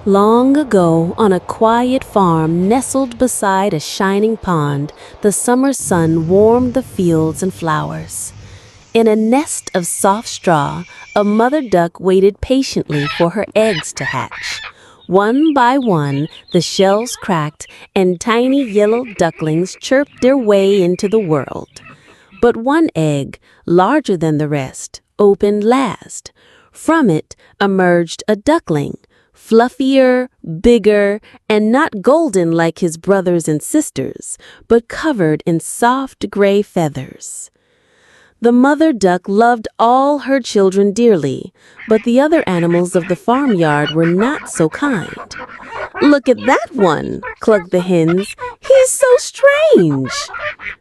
Long ago, on a quiet farm nestled beside a shining pond, the summer sun warmed the fields and flowers. In a nest of soft straw, a mother duck waited patiently for her eggs to hatch. One by one, the shells cracked and tiny yellow ducklings chirped their way into the world. But one egg, larger than the rest, opened last. From it emerged a duckling, fluffier, bigger, and not golden like his brothers and sisters, but covered in soft gray feathers. The mother duck loved all her children dearly, but the other animals of the farmyard were not so kind. "Look at that one," clucked the hens. "He's so strange."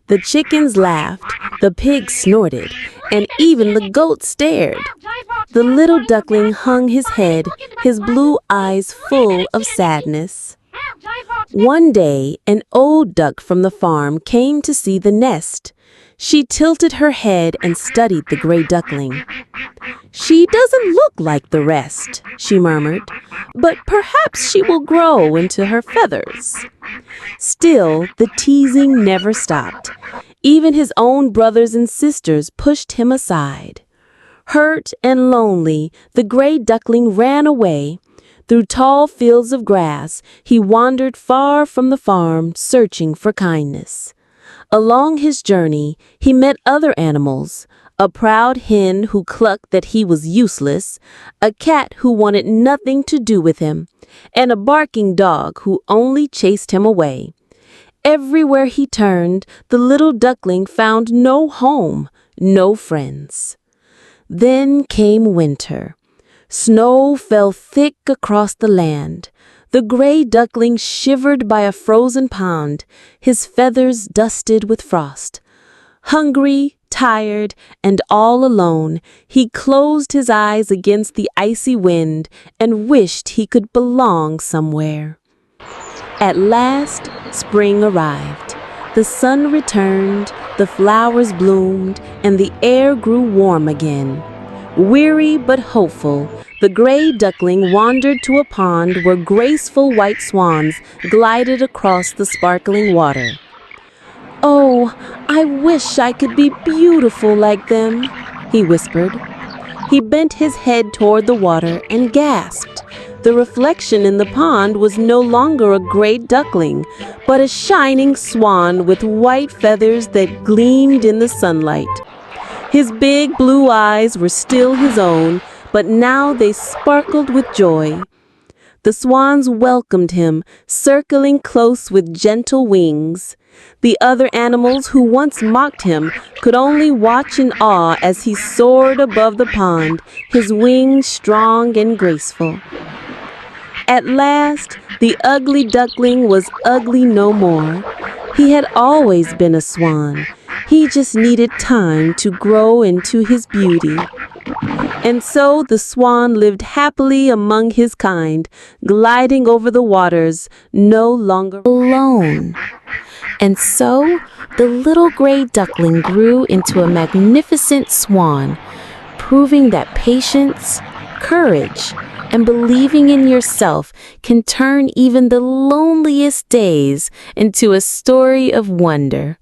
The chickens laughed, the pigs snorted, and even the goat stared. The little duckling hung his head, his blue eyes full of sadness. One day, an old duck from the farm came to see the nest. She tilted her head and studied the gray duckling. "She doesn't look like the rest," she murmured, "but perhaps she will grow into her feathers." Still, the teasing never stopped. Even his own brothers and sisters pushed him aside. Hurt and lonely, the gray duckling ran away. Through tall fields of grass, he wandered far from the farm, searching for kindness. Along his journey, he met other animals, a proud hen who clucked that he was useless, a cat who wanted nothing to do with him, and a barking dog who only chased him away. Everywhere he turned, the little duckling found no home, no friends. Then came winter. Snow fell thick across the land. The gray duckling shivered by a frozen pond, his feathers dusted with frost. Hungry, tired, and all alone, he closed his eyes against the icy wind and wished he could belong somewhere. At last, spring arrived. The sun returned, the flowers bloomed, and the air grew warm again. Weary but hopeful, the gray duckling wandered to a pond where graceful white swans glided across the sparkling water. "Oh, I wish I could be beautiful like them," he whispered. He bent his head toward the water and gasped. The reflection in the pond was no longer a gray duckling, but a shining swan with white feathers that gleamed in the sunlight. His big blue eyes were still his own, but now they sparkled with joy. The swans welcomed him, circling close with gentle wings. The other animals who once mocked him could only watch in awe as he soared above the pond, his wings strong and graceful. At last, the ugly duckling was ugly no more. He had always been a swan. He just needed time to grow into his beauty. And so the swan lived happily among his kind, gliding over the waters, no longer alone. And so the little gray duckling grew into a magnificent swan, proving that patience, courage, and believing in yourself can turn even the loneliest days into a story of wonder.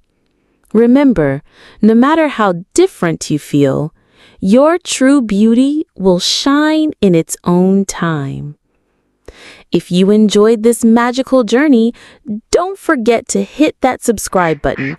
Remember, no matter how different you feel, your true beauty will shine in its own time. If you enjoyed this magical journey, don't forget to hit that subscribe button